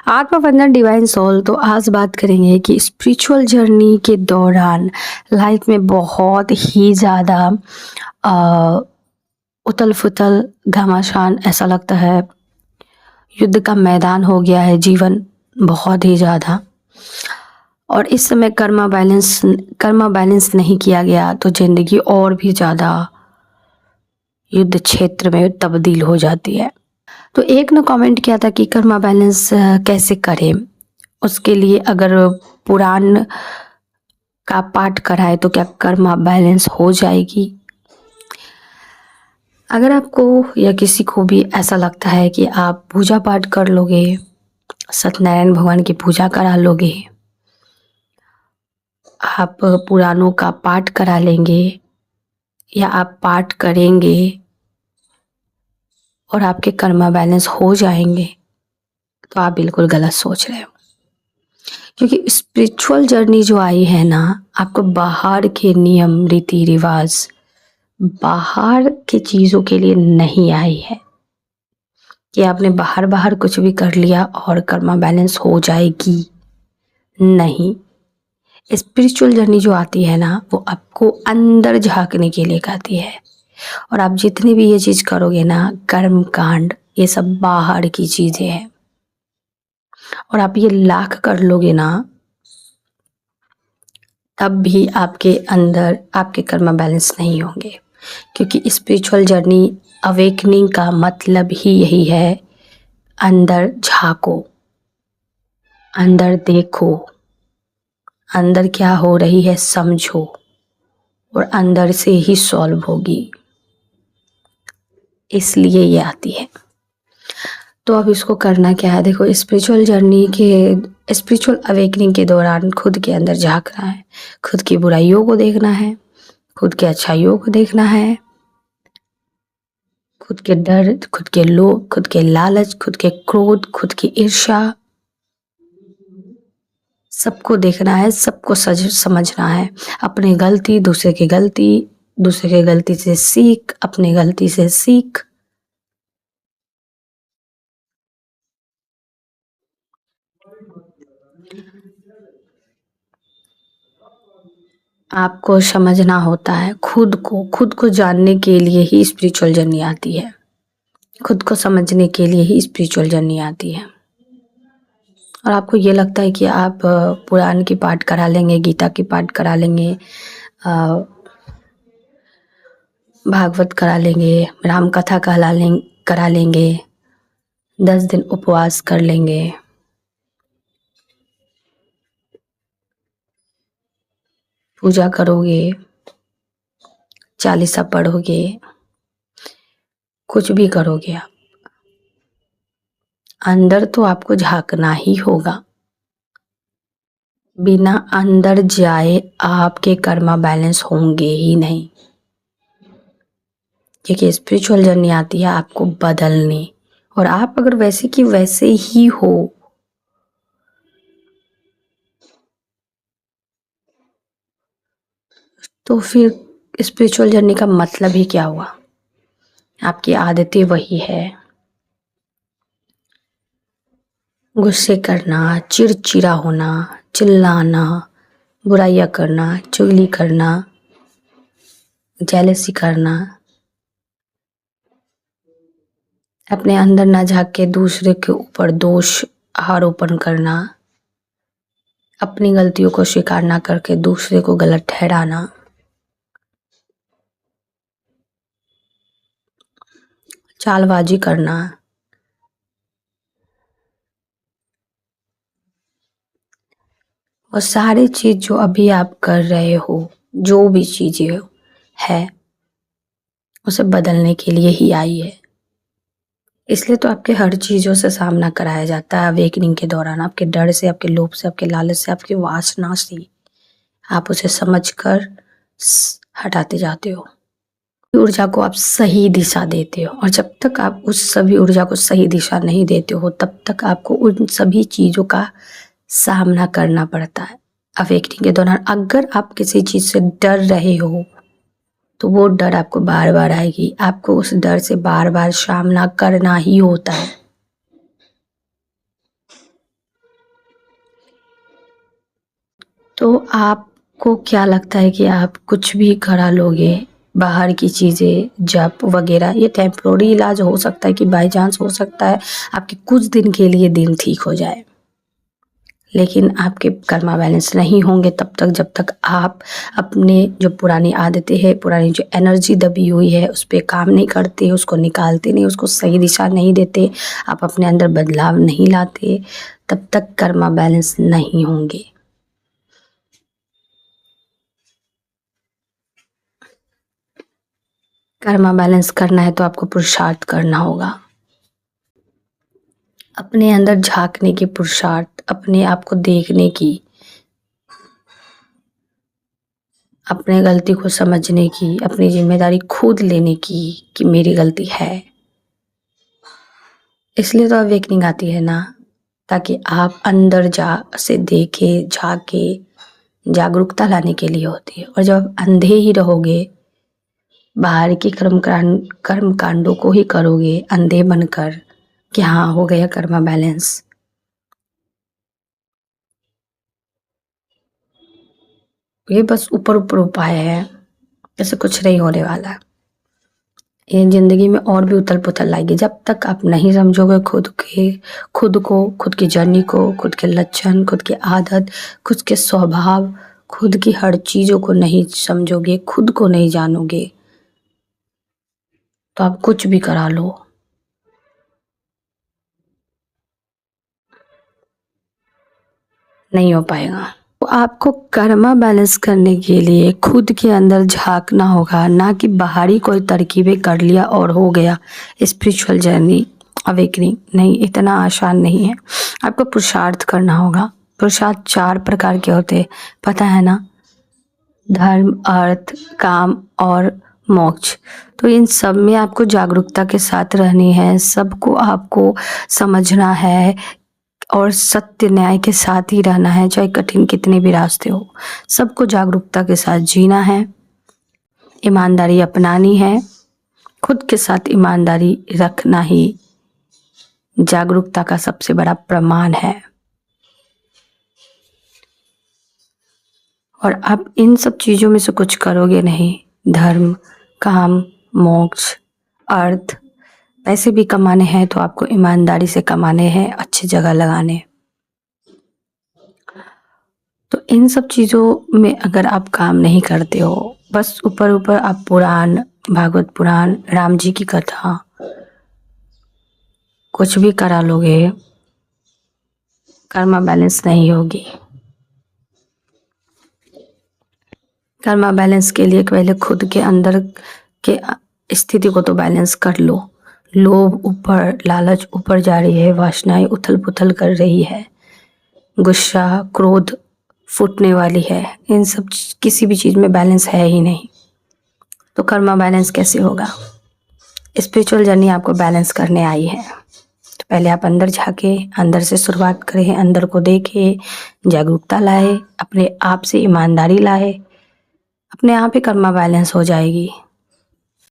आत्मवंदन divine soul. तो आज बात करेंगे कि स्पिरिचुअल जर्नी के दौरान लाइफ में बहुत ही ज़्यादा उथल फुथल घमासान, ऐसा लगता है युद्ध का मैदान हो गया है जीवन, बहुत ही ज़्यादा। और इस समय कर्मा बैलेंस नहीं किया गया तो ज़िंदगी और भी ज़्यादा युद्ध क्षेत्र में तब्दील हो जाती है। तो एक ने कमेंट किया था कि कर्मा बैलेंस कैसे करें, उसके लिए अगर पुराण का पाठ कराए तो क्या कर्मा बैलेंस हो जाएगी। अगर आपको या किसी को भी ऐसा लगता है कि आप पूजा पाठ कर लोगे, सत्यनारायण भगवान की पूजा करा लोगे, आप पुराणों का पाठ करा लेंगे या आप पाठ करेंगे और आपके कर्मा बैलेंस हो जाएंगे, तो आप बिल्कुल गलत सोच रहे हो। क्योंकि स्पिरिचुअल जर्नी जो आई है ना, आपको बाहर के नियम रीति रिवाज, बाहर की चीज़ों के लिए नहीं आई है कि आपने बाहर बाहर कुछ भी कर लिया और कर्मा बैलेंस हो जाएगी। नहीं, स्पिरिचुअल जर्नी जो आती है ना, वो आपको अंदर झांकने के लिए आती है। और आप जितनी भी ये चीज़ करोगे ना, कर्म कांड, ये सब बाहर की चीज़ें हैं। और आप ये लाख कर लोगे ना, तब भी आपके अंदर आपके कर्मा बैलेंस नहीं होंगे। क्योंकि स्पिरिचुअल जर्नी अवेकनिंग का मतलब ही यही है, अंदर झांको, अंदर देखो, अंदर क्या हो रही है समझो, और अंदर से ही सॉल्व होगी, इसलिए ये आती है। तो अब इसको करना क्या है, देखो स्पिरिचुअल जर्नी के, स्पिरिचुअल अवेकनिंग के दौरान खुद के अंदर झांकना है, खुद की बुराइयों को देखना है, खुद के अच्छाइयों को देखना है, खुद के डर, खुद के लोभ, खुद के लालच, खुद के क्रोध, खुद की ईर्ष्या, सबको देखना है, सबको समझना है। अपनी गलती, दूसरे की गलती, दूसरे की गलती से सीख, अपनी गलती से सीख। आपको समझना होता है खुद को जानने के लिए ही स्पिरिचुअल जर्नी आती है, खुद को समझने के लिए ही स्पिरिचुअल जर्नी आती है। और आपको ये लगता है कि आप पुराण की पाठ करा लेंगे, गीता की पाठ करा लेंगे, भागवत करा लेंगे, राम कथा करा लेंगे, 10 दिन उपवास कर लेंगे, पूजा करोगे, चालीसा पढ़ोगे, कुछ भी करोगे आप, अंदर तो आपको झांकना ही होगा। बिना अंदर जाए आपके कर्मा बैलेंस होंगे ही नहीं। क्योंकि स्पिरिचुअल जर्नी आती है आपको बदलने, और आप अगर वैसे की वैसे ही हो तो फिर स्पिरिचुअल जर्नी का मतलब ही क्या हुआ। आपकी आदतें वही है, गुस्से करना, चिड़चिड़ा होना, चिल्लाना, बुराइयां करना, चुगली करना, जेलसी करना, अपने अंदर ना झांक के दूसरे के ऊपर दोष आरोपण करना, अपनी गलतियों को स्वीकार ना करके दूसरे को गलत ठहराना, चालबाजी करना, और सारी चीज जो अभी आप कर रहे हो, जो भी चीजें है, उसे बदलने के लिए ही आई है। इसलिए तो आपके हर चीजों से सामना कराया जाता है अवेकनिंग के दौरान, आपके डर से, आपके लोभ से, आपके लालच से, आपकी वासना से। आप उसे समझकर हटाते जाते हो, ऊर्जा को आप सही दिशा देते हो। और जब तक आप उस सभी ऊर्जा को सही दिशा नहीं देते हो, तब तक आपको उन सभी चीजों का सामना करना पड़ता है अवेकनिंग के दौरान। अगर आप किसी चीज से डर रहे हो तो वो डर आपको बार बार आएगी, आपको उस डर से बार बार सामना करना ही होता है। तो आपको क्या लगता है कि आप कुछ भी करा लोगे, बाहर की चीज़ें, जप वगैरह, ये टेम्परेरी इलाज हो सकता है कि बाय चांस हो सकता है आपके कुछ दिन के लिए दिन ठीक हो जाए, लेकिन आपके कर्मा बैलेंस नहीं होंगे तब तक जब तक आप अपने जो पुरानी आदतें हैं, पुरानी जो एनर्जी दबी हुई है उस पर काम नहीं करते, उसको निकालते नहीं, उसको सही दिशा नहीं देते, आप अपने अंदर बदलाव नहीं लाते, तब तक कर्मा बैलेंस नहीं होंगे। कर्मा बैलेंस करना है तो आपको पुरुषार्थ करना होगा, अपने अंदर झांकने की पुरुषार्थ, अपने आप को देखने की, अपने गलती को समझने की, अपनी जिम्मेदारी खुद लेने की कि मेरी गलती है। इसलिए तो अवेकनिंग आती है ना, ताकि आप अंदर जा से देखे, झाके, जागरूकता लाने के लिए होती है। और जब आप अंधे ही रहोगे, बाहर की कर्म कांडों को ही करोगे अंधे बनकर कि हाँ हो गया कर्मा बैलेंस, ये बस ऊपर ऊपर उपाय है, ऐसे कुछ नहीं होने वाला। ये जिंदगी में और भी उथल पुथल लाएगी जब तक आप नहीं समझोगे खुद को, खुद की जर्नी को, खुद के लक्षण, खुद की आदत, खुद के स्वभाव, खुद की हर चीजों को नहीं समझोगे, खुद को नहीं जानोगे, तो आप कुछ भी करा लो, नहीं हो पाएगा। तो आपको कर्मा बैलेंस करने के लिए खुद के अंदर झांकना होगा, ना कि बाहरी कोई तरकीबें कर लिया और हो गया स्पिरिचुअल जर्नी अवेकनिंग। नहीं, इतना आसान नहीं है, आपको पुरुषार्थ करना होगा। पुरुषार्थ 4 प्रकार के होते हैं, पता है ना, धर्म, अर्थ, काम और मोक्ष। तो इन सब में आपको जागरूकता के साथ रहनी है, सबको आपको समझना है और सत्य न्याय के साथ ही रहना है, चाहे कठिन कितने भी रास्ते हो। सबको जागरूकता के साथ जीना है, ईमानदारी अपनानी है, खुद के साथ ईमानदारी रखना ही जागरूकता का सबसे बड़ा प्रमाण है। और आप इन सब चीज़ों में से कुछ करोगे नहीं, धर्म, काम, मोक्ष, अर्थ, पैसे भी कमाने हैं तो आपको ईमानदारी से कमाने हैं, अच्छी जगह लगाने। तो इन सब चीज़ों में अगर आप काम नहीं करते हो, बस ऊपर ऊपर आप पुराण, भागवत पुराण, राम जी की कथा कुछ भी करा लोगे, कर्मा बैलेंस नहीं होगी। कर्मा बैलेंस के लिए पहले खुद के अंदर के स्थिति को तो बैलेंस कर लो। लोभ ऊपर, लालच ऊपर जा रही है, वासनाएं उथल पुथल कर रही है, गुस्सा, क्रोध फूटने वाली है, इन सब किसी भी चीज़ में बैलेंस है ही नहीं, तो कर्मा बैलेंस कैसे होगा। स्पिरिचुअल जर्नी आपको बैलेंस करने आई है, तो पहले आप अंदर झाके, अंदर से शुरुआत करें, अंदर को देखे, जागरूकता लाए, अपने आप से ईमानदारी लाए, अपने आप ही कर्मा बैलेंस हो जाएगी।